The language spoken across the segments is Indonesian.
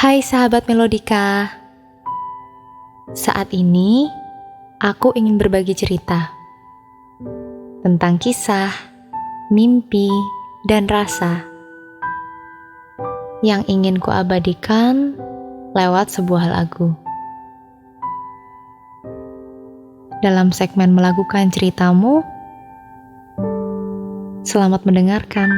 Hai sahabat Melodika, saat ini aku ingin berbagi cerita tentang kisah, mimpi, dan rasa yang ingin kuabadikan lewat sebuah lagu. Dalam segmen Melakukan Ceritamu, selamat mendengarkan.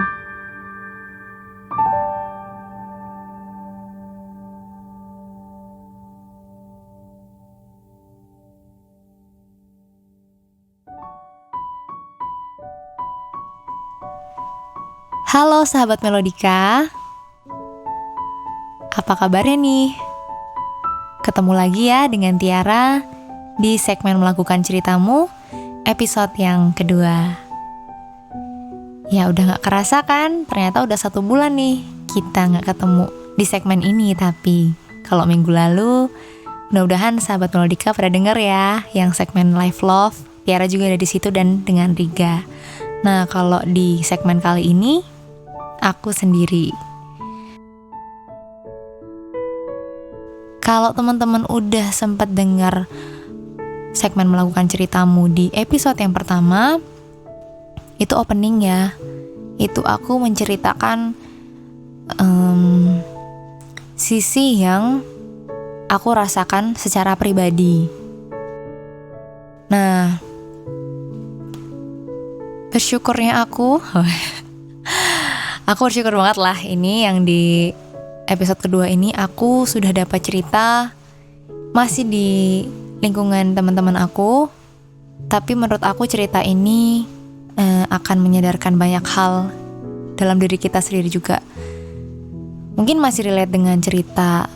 Halo sahabat Melodika, apa kabarnya nih? Ketemu lagi ya dengan Tiara di segmen Melakukan Ceritamu, episode yang kedua. Ya udah gak kerasa kan, ternyata udah 1 bulan nih kita gak ketemu di segmen ini. Tapi kalau minggu lalu, mudah-mudahan sahabat Melodika pada denger ya yang segmen Live Love, Tiara juga ada di situ dan dengan Riga. Nah kalau di segmen kali ini, aku sendiri. Kalau teman-teman udah sempat dengar segmen Melakukan Ceritamu di episode yang pertama, itu opening ya. Itu aku menceritakan sisi yang aku rasakan secara pribadi. Nah, bersyukurnya aku bersyukur banget lah ini yang di episode kedua ini aku sudah dapat cerita masih di lingkungan teman-teman aku. Tapi menurut aku cerita ini akan menyadarkan banyak hal dalam diri kita sendiri juga. Mungkin masih relate dengan cerita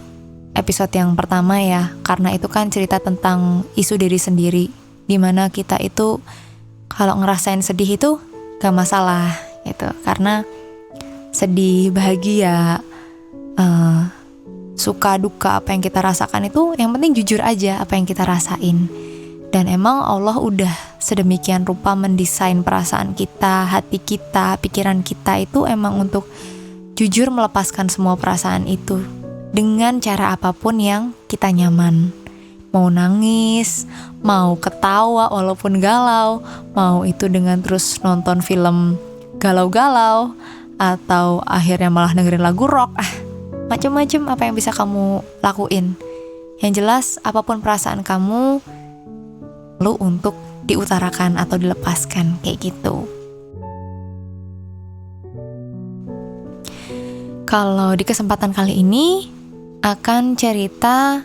episode yang pertama ya, karena itu kan cerita tentang isu diri sendiri, dimana kita itu kalau ngerasain sedih itu gak masalah gitu, karena sedih, bahagia, suka, duka, apa yang kita rasakan itu yang penting jujur aja apa yang kita rasain. Dan emang Allah udah sedemikian rupa mendesain perasaan kita, hati kita, pikiran kita itu emang untuk jujur melepaskan semua perasaan itu dengan cara apapun yang kita nyaman. Mau nangis, mau ketawa walaupun galau, mau itu dengan terus nonton film galau-galau, atau akhirnya malah dengerin lagu rock, macem-macem apa yang bisa kamu lakuin. Yang jelas apapun perasaan kamu, lu untuk diutarakan atau dilepaskan kayak gitu. Kalau di kesempatan kali ini akan cerita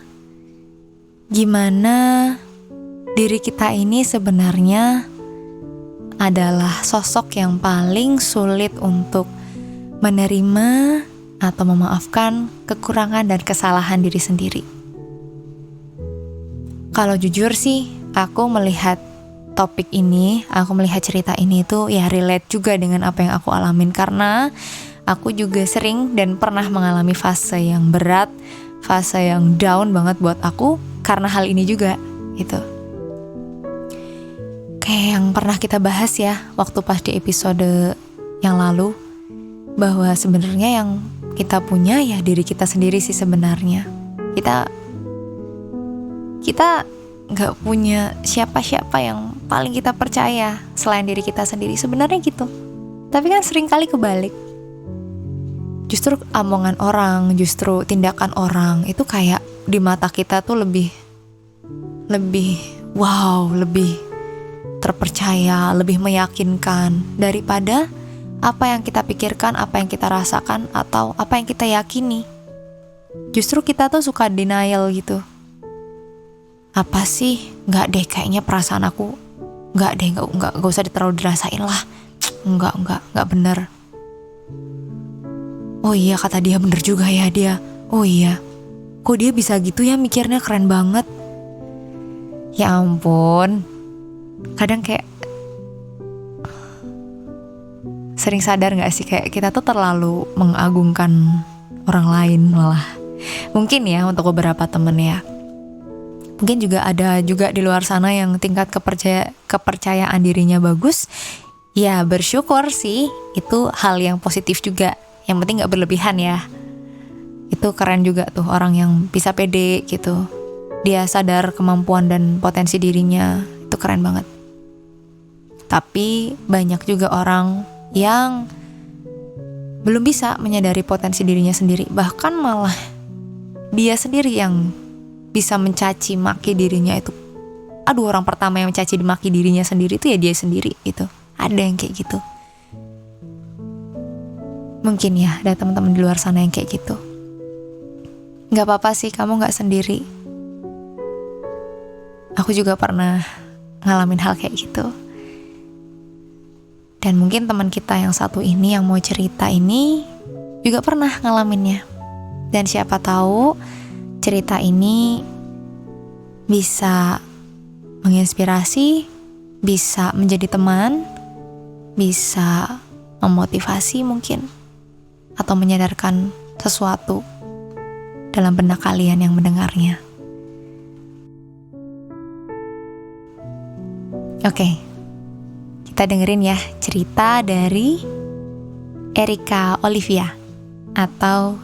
gimana diri kita ini sebenarnya adalah sosok yang paling sulit untuk menerima atau memaafkan kekurangan dan kesalahan diri sendiri. Kalau jujur sih, aku melihat topik ini, aku melihat cerita ini itu ya relate juga dengan apa yang aku alamin, karena aku juga sering dan pernah mengalami fase yang berat, fase yang down banget buat aku karena hal ini juga gitu. Kayak yang pernah kita bahas ya waktu pas di episode yang lalu, bahwa sebenarnya yang kita punya ya diri kita sendiri sih sebenarnya. Kita gak punya siapa-siapa yang paling kita percaya selain diri kita sendiri, sebenarnya gitu. Tapi kan sering kali kebalik. Justru omongan orang, justru tindakan orang itu kayak di mata kita tuh lebih wow, lebih terpercaya, lebih meyakinkan daripada apa yang kita pikirkan, apa yang kita rasakan, atau apa yang kita yakini. Justru kita tuh suka denial gitu. Apa sih? Nggak deh, kayaknya perasaan aku nggak deh, nggak usah terlalu dirasain lah. Nggak bener. Oh iya, kata dia bener juga ya dia. Oh iya, kok dia bisa gitu ya, mikirnya keren banget. Ya ampun, kadang kayak sering sadar gak sih kayak kita tuh terlalu mengagungkan orang lain malah. Mungkin ya untuk beberapa temen ya. Mungkin juga ada juga di luar sana yang tingkat kepercayaan dirinya bagus. Ya bersyukur sih, itu hal yang positif juga. Yang penting gak berlebihan ya. Itu keren juga tuh orang yang bisa pede gitu. Dia sadar kemampuan dan potensi dirinya, itu keren banget. Tapi banyak juga orang yang belum bisa menyadari potensi dirinya sendiri. Bahkan malah dia sendiri yang bisa mencaci maki dirinya itu. Aduh, orang pertama yang mencaci maki dirinya sendiri itu ya dia sendiri gitu. Ada yang kayak gitu. Mungkin ya ada teman-teman di luar sana yang kayak gitu. Gak apa-apa sih, kamu gak sendiri. Aku juga pernah ngalamin hal kayak gitu. Dan mungkin teman kita yang satu ini yang mau cerita ini juga pernah ngalaminnya. Dan siapa tahu cerita ini bisa menginspirasi, bisa menjadi teman, bisa memotivasi mungkin, atau menyadarkan sesuatu dalam benak kalian yang mendengarnya. Oke, kita dengerin ya cerita dari Erika Olivia, atau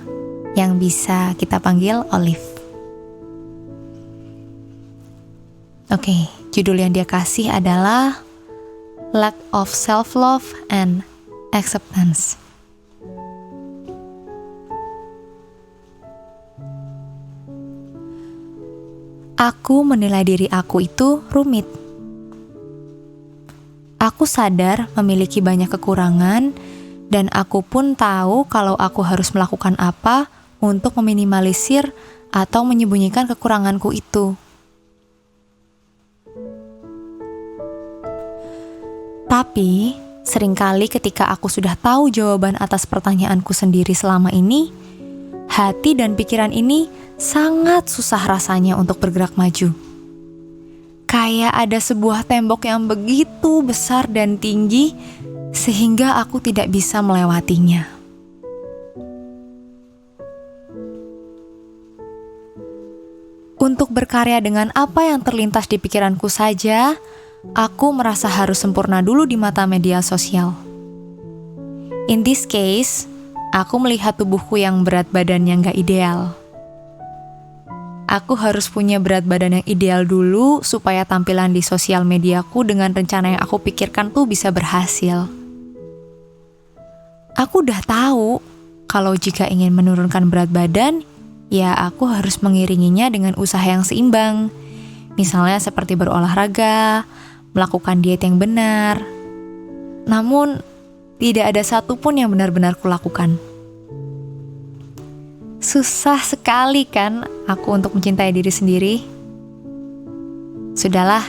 yang bisa kita panggil Olive. Oke, judul yang dia kasih adalah Lack of Self-Love and Acceptance. Aku menilai diri aku itu rumit. Aku sadar memiliki banyak kekurangan, dan aku pun tahu kalau aku harus melakukan apa untuk meminimalisir atau menyembunyikan kekuranganku itu. Tapi, seringkali ketika aku sudah tahu jawaban atas pertanyaanku sendiri selama ini, hati dan pikiran ini sangat susah rasanya untuk bergerak maju. Kayak ada sebuah tembok yang begitu besar dan tinggi, sehingga aku tidak bisa melewatinya. Untuk berkarya dengan apa yang terlintas di pikiranku saja, aku merasa harus sempurna dulu di mata media sosial. In this case, aku melihat tubuhku yang berat badan yang gak ideal. Aku harus punya berat badan yang ideal dulu supaya tampilan di sosial mediaku dengan rencana yang aku pikirkan tuh bisa berhasil. Aku udah tahu kalau jika ingin menurunkan berat badan, ya aku harus mengiringinya dengan usaha yang seimbang. Misalnya seperti berolahraga, melakukan diet yang benar. Namun, tidak ada satupun yang benar-benar kulakukan. Susah sekali kan aku untuk mencintai diri sendiri. Sudahlah,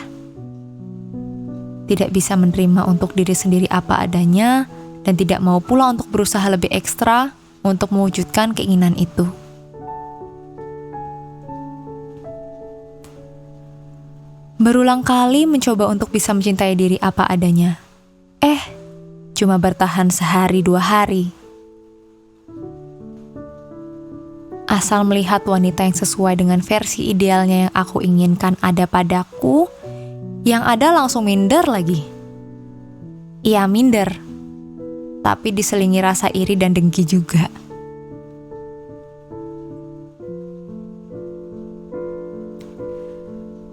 tidak bisa menerima untuk diri sendiri apa adanya, dan tidak mau pula untuk berusaha lebih ekstra untuk mewujudkan keinginan itu. Berulang kali mencoba untuk bisa mencintai diri apa adanya. Cuma bertahan sehari 2 hari. Asal melihat wanita yang sesuai dengan versi idealnya yang aku inginkan ada padaku, yang ada langsung minder lagi. Iya, minder. Tapi diselingi rasa iri dan dengki juga.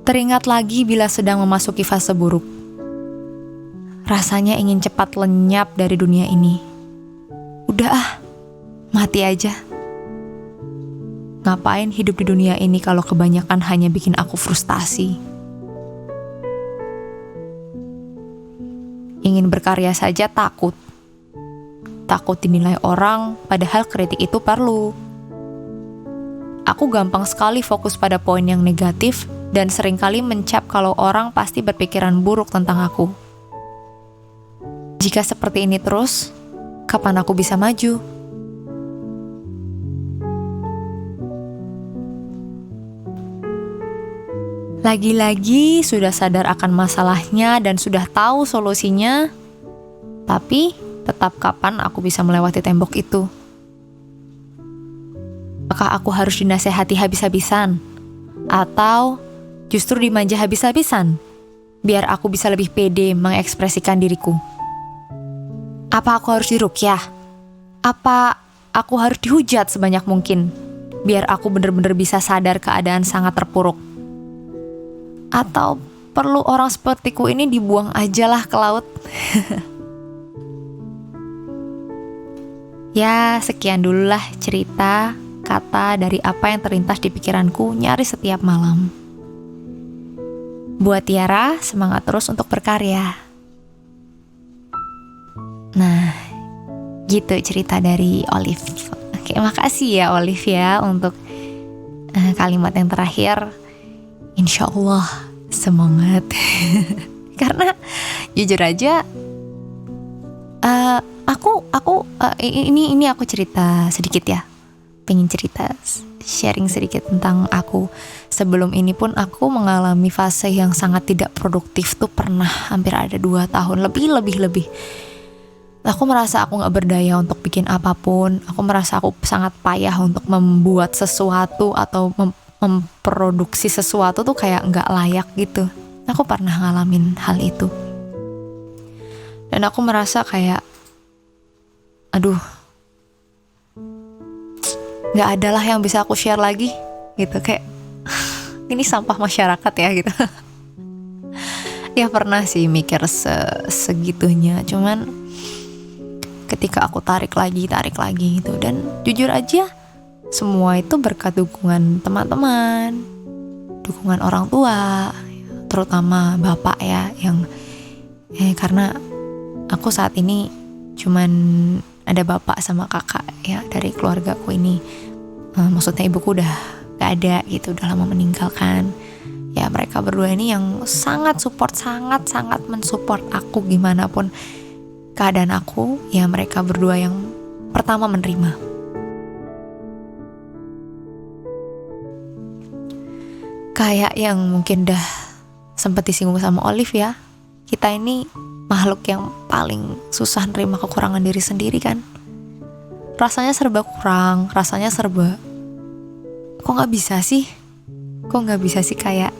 Teringat lagi bila sedang memasuki fase buruk. Rasanya ingin cepat lenyap dari dunia ini. Udah mati aja. Ngapain hidup di dunia ini kalau kebanyakan hanya bikin aku frustasi. Ingin berkarya saja takut. Takut dinilai orang, padahal kritik itu perlu. Aku gampang sekali fokus pada poin yang negatif dan seringkali mencap kalau orang pasti berpikiran buruk tentang aku. Jika seperti ini terus, kapan aku bisa maju? Lagi-lagi sudah sadar akan masalahnya dan sudah tahu solusinya, tapi tetap kapan aku bisa melewati tembok itu? Apakah aku harus dinasehati habis-habisan? Atau justru dimanja habis-habisan? Biar aku bisa lebih pede mengekspresikan diriku. Apa aku harus diruqyah? Apa aku harus dihujat sebanyak mungkin? biar aku bener-bener bisa sadar keadaan sangat terpuruk? Atau perlu orang sepertiku ini dibuang aja lah ke laut? Ya, sekian dululah cerita kata dari apa yang terlintas di pikiranku nyaris setiap malam. Buat Tiara, semangat terus untuk berkarya. Nah, gitu cerita dari Olive. Oke, makasih ya Olive ya untuk kalimat yang terakhir. Insya Allah semangat. Karena jujur aja, ini aku cerita sedikit ya. Pengen cerita, sharing sedikit tentang aku. Sebelum ini pun aku mengalami fase yang sangat tidak produktif tuh pernah hampir ada 2 tahun lebih. Aku merasa aku gak berdaya untuk bikin apapun. Aku merasa aku sangat payah untuk membuat sesuatu atau memproduksi sesuatu tuh kayak gak layak gitu. Aku pernah ngalamin hal itu. Dan aku merasa kayak, aduh, gak ada lah yang bisa aku share lagi gitu. Kayak ini sampah masyarakat ya gitu. Ya pernah sih mikir segitunya. Cuman ketika aku tarik lagi gitu. Dan jujur aja, semua itu berkat dukungan teman-teman, dukungan orang tua, terutama bapak ya, yang karena aku saat ini cuman ada bapak sama kakak ya dari keluargaku ini. Maksudnya ibuku udah gak ada gitu, udah lama meninggalkan. Ya mereka berdua ini yang sangat support, sangat mensupport aku gimana pun keadaan aku. Ya mereka berdua yang pertama menerima. Kayak yang mungkin udah sempat disinggung sama Olive ya, kita ini makhluk yang paling susah nerima kekurangan diri sendiri kan. Rasanya serba kurang, rasanya serba, kok gak bisa sih kayak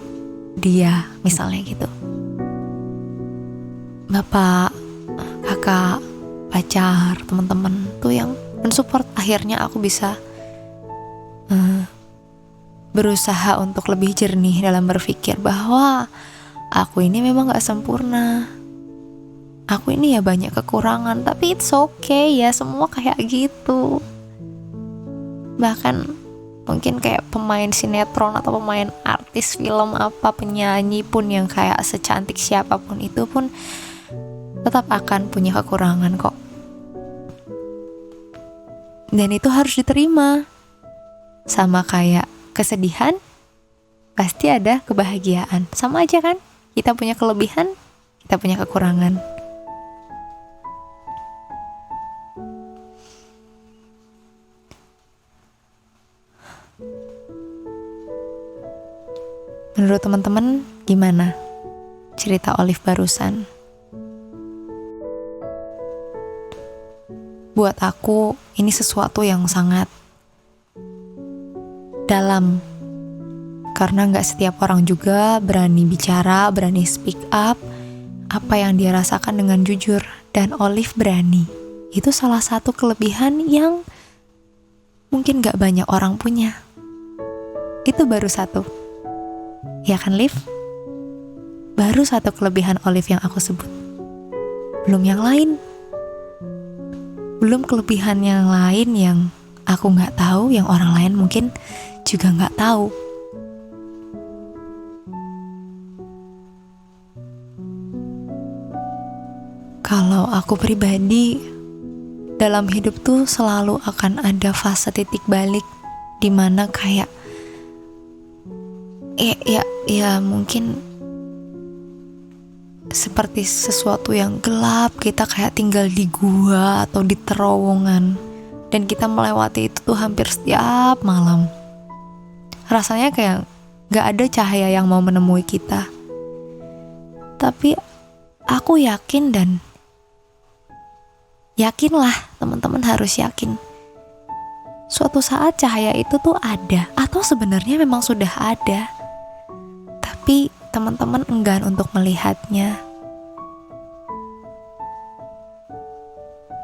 dia misalnya gitu. Bapak, kakak, pacar, teman-teman tuh yang mensupport. Akhirnya aku bisa berusaha untuk lebih jernih dalam berpikir bahwa aku ini memang gak sempurna. Aku ini ya banyak kekurangan, tapi it's okay ya, semua kayak gitu. Bahkan mungkin kayak pemain sinetron atau pemain artis film apa, penyanyi pun yang kayak secantik siapapun itu pun tetap akan punya kekurangan kok. Dan itu harus diterima. Sama kayak kesedihan, pasti ada kebahagiaan. Sama aja kan, kita punya kelebihan, kita punya kekurangan. Menurut teman-teman gimana cerita Olive barusan? Buat aku ini sesuatu yang sangat dalam, karena gak setiap orang juga berani bicara, berani speak up apa yang dia rasakan dengan jujur. Dan Olive berani. Itu salah satu kelebihan yang mungkin gak banyak orang punya. Itu baru satu. Ya kan Liv? Baru satu kelebihan Olive yang aku sebut. Belum yang lain. Belum kelebihan yang lain yang aku gak tahu, yang orang lain mungkin juga gak tahu. Kalau aku pribadi, dalam hidup tuh selalu akan ada fase titik balik dimana kayak ya mungkin seperti sesuatu yang gelap, kita kayak tinggal di gua atau di terowongan, dan kita melewati itu tuh hampir setiap malam. Rasanya kayak gak ada cahaya yang mau menemui kita. Tapi aku yakin, dan yakinlah, teman-teman harus yakin, suatu saat cahaya itu tuh ada, atau sebenarnya memang sudah ada, tapi teman-teman enggan untuk melihatnya.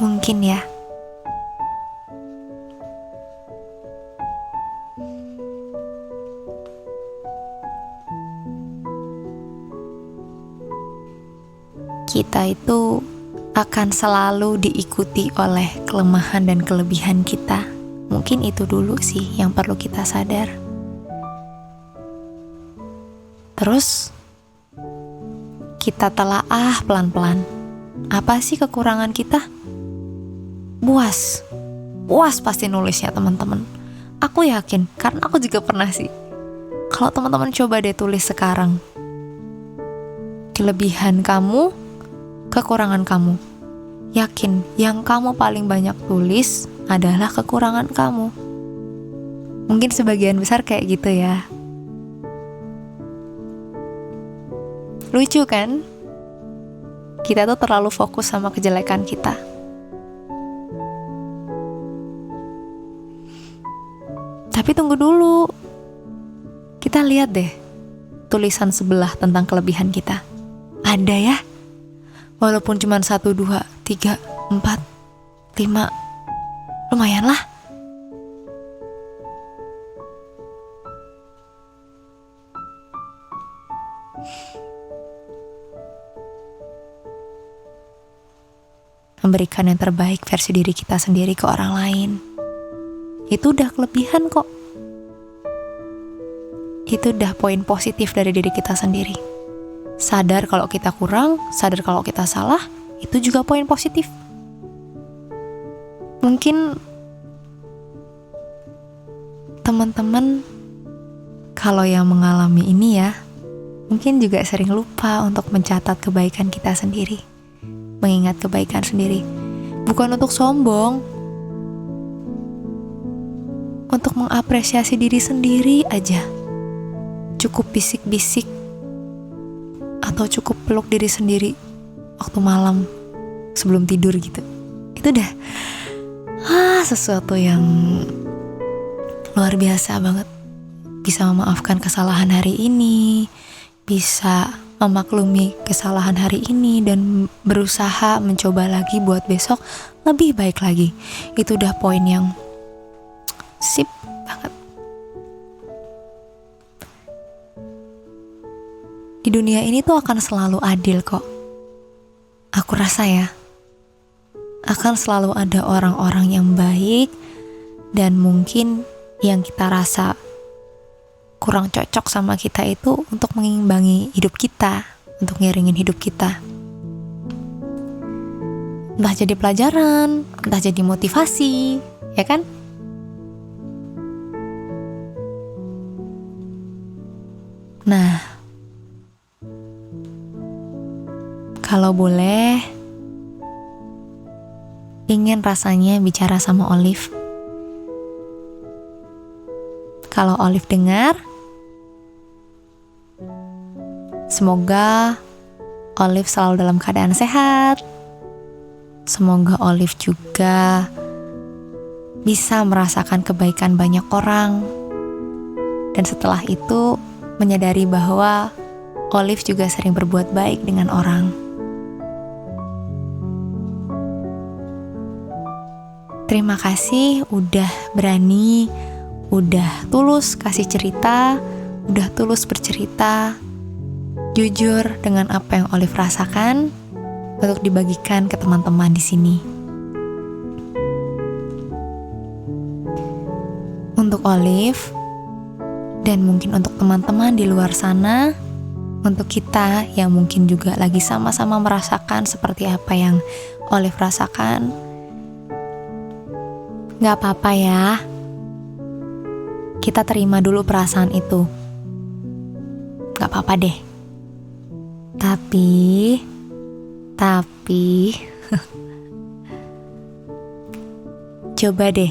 Mungkin ya. kita itu akan selalu diikuti oleh kelemahan dan kelebihan kita. Mungkin itu dulu sih yang perlu kita sadar. Terus kita telaah pelan-pelan. Apa sih kekurangan kita? Buas pasti nulisnya teman-teman. Aku yakin, karena aku juga pernah sih. Kalau teman-teman coba deh tulis sekarang, kelebihan kamu, kekurangan kamu. Yakin, yang kamu paling banyak tulis adalah kekurangan kamu. Mungkin sebagian besar kayak gitu ya. Lucu kan? Kita tuh terlalu fokus sama kejelekan kita. Tapi tunggu dulu. Kita lihat deh tulisan sebelah tentang kelebihan kita. Ada ya? Walaupun cuma 1, 2, 3, 4, 5. Lumayan lah. Memberikan yang terbaik versi diri kita sendiri ke orang lain, itu udah kelebihan kok. Itu udah poin positif dari diri kita sendiri. Sadar kalau kita kurang, sadar kalau kita salah, itu juga poin positif. Mungkin teman-teman kalau yang mengalami ini ya, mungkin juga sering lupa untuk mencatat kebaikan kita sendiri, mengingat kebaikan sendiri. Bukan untuk sombong, untuk mengapresiasi diri sendiri aja. Cukup bisik-bisik atau cukup peluk diri sendiri waktu malam sebelum tidur gitu. Itu udah sesuatu yang luar biasa banget. Bisa memaafkan kesalahan hari ini, bisa memaklumi kesalahan hari ini dan berusaha mencoba lagi buat besok lebih baik lagi. Itu udah poin yang sip banget. Di dunia ini tuh akan selalu adil kok. Aku rasa ya, akan selalu ada orang-orang yang baik dan mungkin yang kita rasa kurang cocok sama kita itu untuk mengimbangi hidup kita, untuk ngiringin hidup kita. Entah jadi pelajaran, entah jadi motivasi, ya kan? Nah, kalau boleh, ingin rasanya bicara sama Olive. Kalau Olive dengar, semoga Olive selalu dalam keadaan sehat. Semoga Olive juga bisa merasakan kebaikan banyak orang. Dan setelah itu, menyadari bahwa Olive juga sering berbuat baik dengan orang. Terima kasih udah berani, udah tulus kasih cerita, udah tulus bercerita, jujur dengan apa yang Olive rasakan untuk dibagikan ke teman-teman di sini. Untuk Olive dan mungkin untuk teman-teman di luar sana, untuk kita yang mungkin juga lagi sama-sama merasakan seperti apa yang Olive rasakan, gak apa-apa ya. Kita terima dulu perasaan itu. Gak apa-apa deh. Tapi coba deh.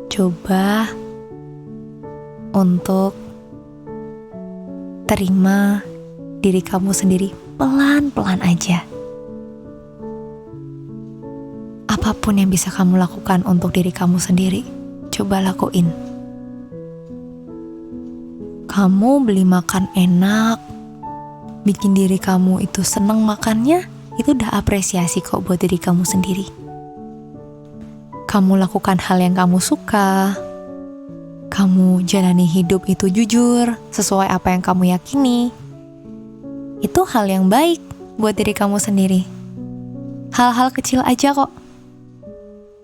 Coba untuk terima diri kamu sendiri pelan-pelan aja. Apapun yang bisa kamu lakukan untuk diri kamu sendiri, coba lakuin. Kamu beli makan enak, bikin diri kamu itu seneng makannya, itu udah apresiasi kok buat diri kamu sendiri. Kamu lakukan hal yang kamu suka, kamu jalani hidup itu jujur, sesuai apa yang kamu yakini, itu hal yang baik buat diri kamu sendiri. Hal-hal kecil aja kok.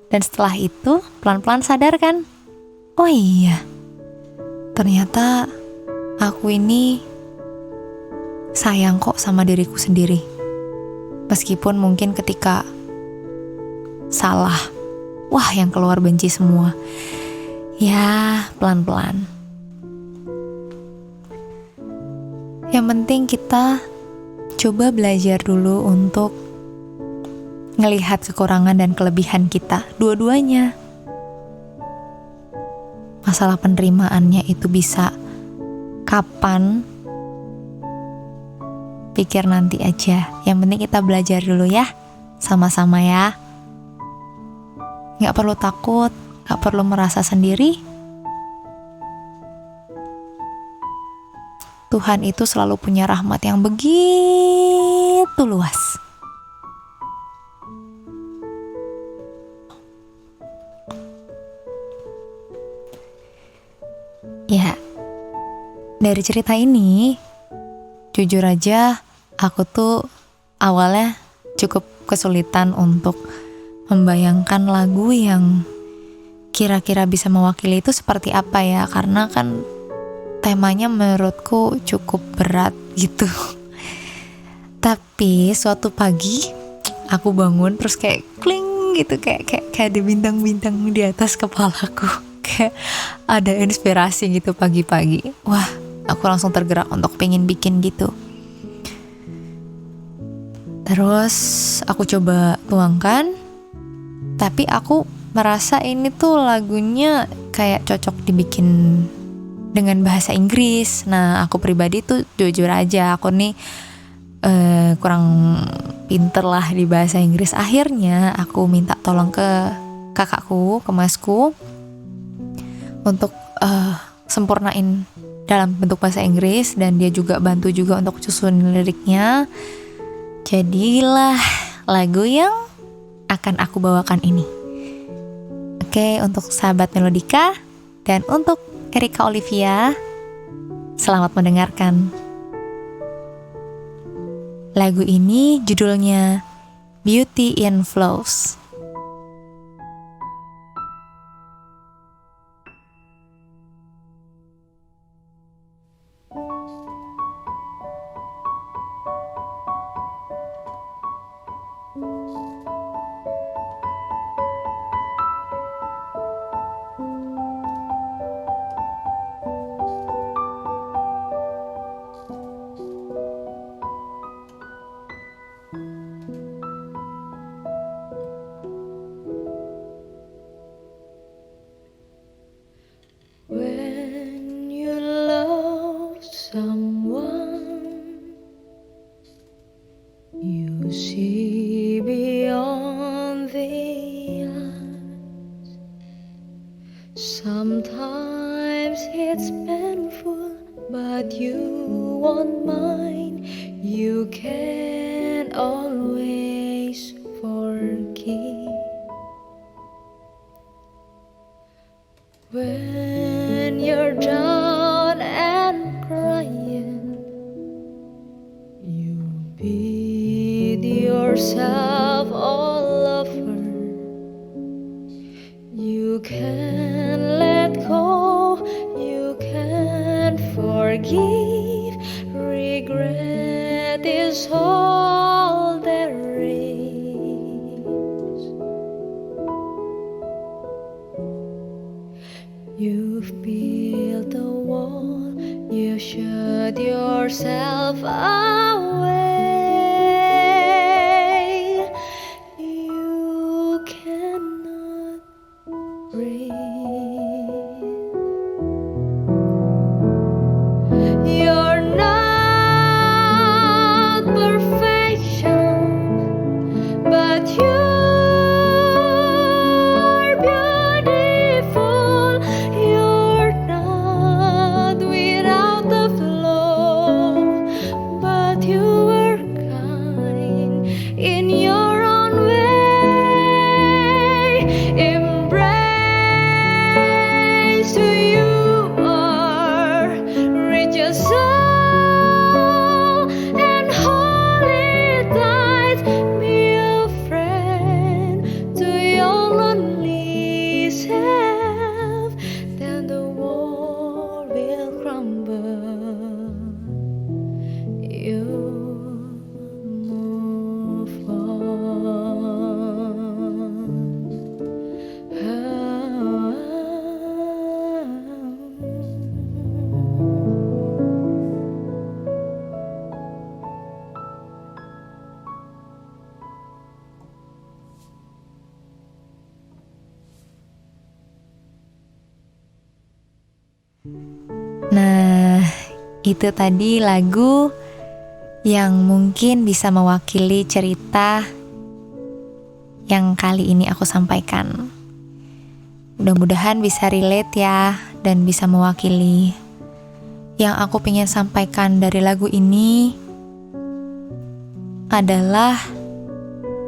Dan setelah itu pelan-pelan sadar kan, oh iya, ternyata aku ini sayang kok sama diriku sendiri. Meskipun mungkin ketika salah, wah yang keluar benci semua. Ya, pelan-pelan. Yang penting kita coba belajar dulu untuk ngelihat kekurangan dan kelebihan kita, dua-duanya. Masalah penerimaannya itu bisa kapan, pikir nanti aja. Yang penting kita belajar dulu ya, sama-sama ya. Gak perlu takut, gak perlu merasa sendiri. Tuhan itu selalu punya rahmat yang begitu luas. Ya, dari cerita ini, jujur aja aku tuh awalnya cukup kesulitan untuk membayangkan lagu yang kira-kira bisa mewakili itu seperti apa ya. Karena kan temanya menurutku cukup berat gitu. Tapi suatu pagi aku bangun terus kayak kling gitu, kayak ada bintang-bintang di atas kepalaku. Kayak ada inspirasi gitu pagi-pagi. Wah, aku langsung tergerak untuk pengen bikin gitu. Terus aku coba tuangkan, tapi aku merasa ini tuh lagunya kayak cocok dibikin dengan bahasa Inggris. Nah, aku pribadi tuh jujur aja, aku nih kurang pinter lah di bahasa Inggris. Akhirnya aku minta tolong ke kakakku, ke masku, untuk sempurnain dalam bentuk bahasa Inggris, dan dia juga bantu juga untuk susun liriknya. Jadilah lagu yang akan aku bawakan ini. Oke, untuk sahabat Melodika dan untuk Erika Olivia, selamat mendengarkan. Lagu ini judulnya Beauty in Flows. When you love someone, you see beyond the eyes. Sometimes it's painful, but you won't mind. You can always forgive. When you're down and crying, you beat yourself all over. You can let go, you can forgive. Regret is all there is. You've built a wall, you shut yourself away. You cannot breathe. You're not perfection, but you're beautiful. You're not without the flaw, but you were Nah, itu tadi lagu yang mungkin bisa mewakili cerita yang kali ini aku sampaikan. Mudah-mudahan bisa relate ya, dan bisa mewakili. Yang aku pengen sampaikan dari lagu ini adalah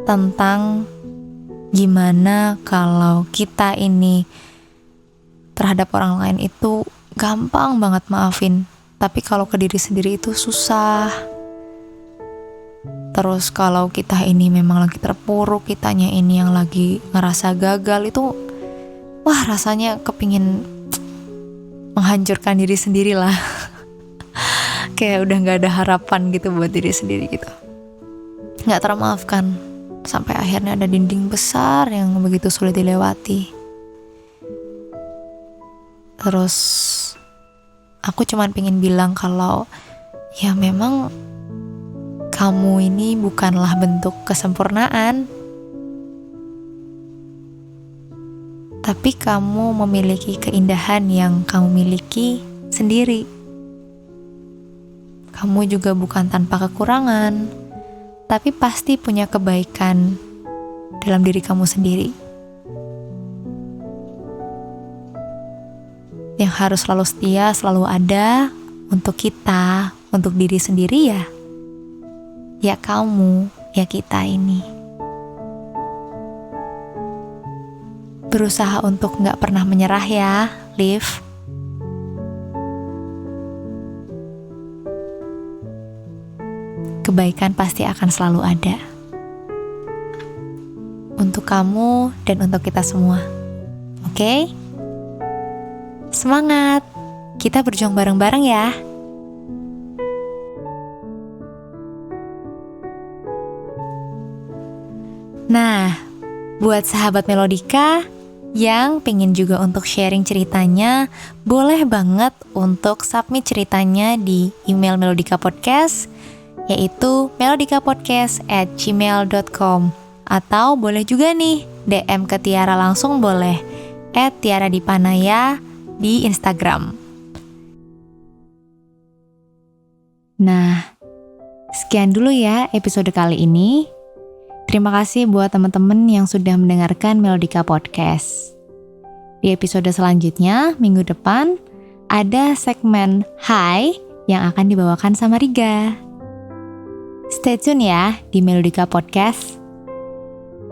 tentang gimana kalau kita ini terhadap orang lain itu gampang banget maafin, tapi kalau ke diri sendiri itu susah. Terus kalau kita ini memang lagi terpuruk, kitanya ini yang lagi ngerasa gagal itu, wah rasanya kepingin menghancurkan diri sendiri lah. Kayak udah gak ada harapan gitu buat diri sendiri gitu. Gak termaafkan. Sampai akhirnya ada dinding besar yang begitu sulit dilewati. Terus aku cuman pengen bilang kalau ya memang kamu ini bukanlah bentuk kesempurnaan, tapi kamu memiliki keindahan yang kamu miliki sendiri. Kamu juga bukan tanpa kekurangan, tapi pasti punya kebaikan dalam diri kamu sendiri. Yang harus selalu setia, selalu ada untuk kita, untuk diri sendiri ya kamu, ya kita ini. Berusaha untuk gak pernah menyerah ya, Liv. Kebaikan pasti akan selalu ada. Untuk kamu dan untuk kita semua. Oke? Semangat! Kita berjuang bareng-bareng ya. Nah, buat sahabat Melodika yang pengen juga untuk sharing ceritanya, boleh banget untuk submit ceritanya di email Melodika Podcast, yaitu melodikapodcast@gmail.com. Atau boleh juga nih DM ke Tiara langsung boleh, @tiaradipanaya di Instagram. Nah, sekian dulu ya episode kali ini. Terima kasih buat teman-teman yang sudah mendengarkan Melodika Podcast. Di episode selanjutnya, minggu depan, ada segmen Hai yang akan dibawakan sama Riga. Stay tune ya di Melodika Podcast.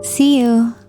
See you!